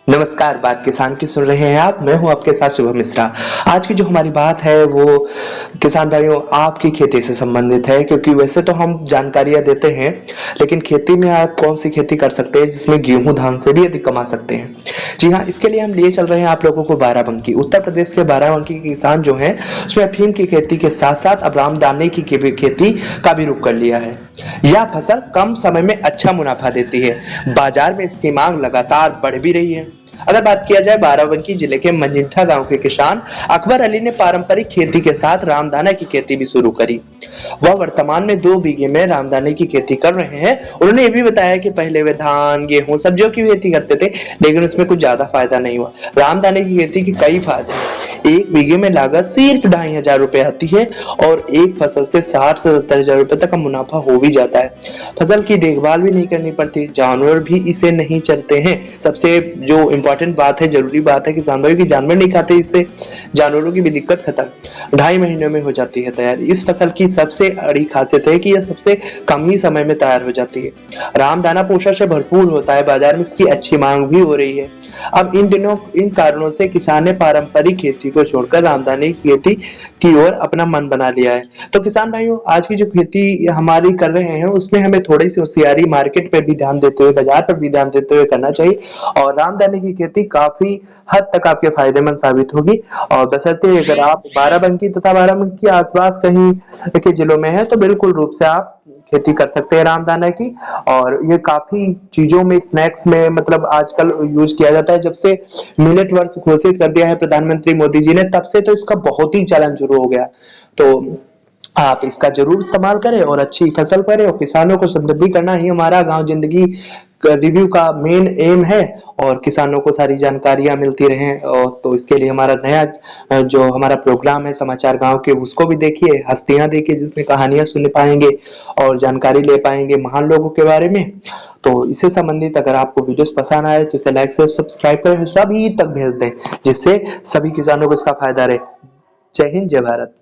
नमस्कार, बात किसान की सुन रहे हैं आप। मैं हूं आपके साथ शुभम मिश्रा। आज की जो हमारी बात है वो किसान भाइयों आपकी खेती से संबंधित है, क्योंकि वैसे तो हम जानकारियां देते हैं, लेकिन खेती में आप कौन सी खेती कर सकते हैं जिसमें गेहूं धान से भी अधिक कमा सकते हैं। जी हाँ, इसके लिए हम लिए चल रहे हैं आप लोगों को बाराबंकी। उत्तर प्रदेश के बाराबंकी के किसान जो हैं उसमें अफीम की खेती के साथ साथ अब रामदाने की खेती का भी रुख कर लिया है। यह फसल कम समय में अच्छा मुनाफा देती है। बाजार में इसकी मांग लगातार बढ़ भी रही है। अगर बात किया जाए बाराबंकी जिले के मंजिठा गांव के किसान अकबर अली ने पारंपरिक खेती के साथ रामदाना की खेती भी शुरू करी। वह वर्तमान में 2 बीघे में रामदाने की खेती कर रहे हैं। उन्होंने ये भी बताया कि पहले वे धान गेहूं सब्जियों की खेती करते थे, लेकिन उसमें कुछ ज्यादा फायदा नहीं हुआ। रामदाने की खेती के कई फायदे हैं। 1 बीघे में लागत सिर्फ 2,500 रुपए आती है और एक फसल से 60 से 70,000 रुपए तक का मुनाफा हो भी जाता है। फसल की देखभाल भी नहीं करनी पड़ती, जानवर भी इसे नहीं चलते हैं। सबसे जो इंपॉर्टेंट बात है, जरूरी बात है, किसान भाई की जानवर नहीं खाते, इससे जानवरों की भी दिक्कत खत्म। 2.5 महीनों में हो जाती है तैयार। इस फसल की सबसे बड़ी खासियत है कि यह सबसे कम ही समय में तैयार हो जाती है। रामदाना पोषण से भरपूर होता है, बाजार में इसकी अच्छी मांग भी हो रही है। अब इन दिनों इन कारणों से किसान ने पारंपरिक खेती को छोड़कर रामदाने की खेती की ओर अपना मन बना लिया है। तो किसान भाइयों, आज की जो खेती हमारी कर रहे हैं उसमें हमें थोड़ी सी होशियारी मार्केट पर भी ध्यान देते हुए, बाजार पर भी ध्यान देते हुए करना चाहिए। और रामदाने की खेती काफी हद तक आपके फायदेमंद साबित होगी। और बशर्ते अगर आप बाराबंकी तथा बाराबंकी के आसपास कहीं के जिलों में है तो बिल्कुल रूप से आप खेती कर सकते हैं रामदाना की। और ये काफी चीजों में, स्नैक्स में मतलब आजकल यूज किया जाता है। जब से मिलेट वर्ष घोषित कर दिया है प्रधानमंत्री मोदी जी ने, तब से तो इसका बहुत ही चलन शुरू हो गया। तो आप इसका जरूर इस्तेमाल करें और अच्छी फसल करें, और किसानों को समृद्धि करना ही हमारा गांव जिंदगी रिव्यू का मेन एम है। और किसानों को सारी जानकारियां मिलती रहें, और तो इसके लिए हमारा नया जो हमारा प्रोग्राम है समाचार गांव के, उसको भी देखिए, हस्तियां देखिए, जिसमें कहानियां सुन पाएंगे और जानकारी ले पाएंगे महान लोगों के बारे में। तो इससे संबंधित अगर आपको वीडियोस पसंद आए तो इसे लाइक से सब्सक्राइब करें, सभी तक भेज दें, जिससे सभी किसानों को इसका फायदा रहे। जय हिंद, जय भारत।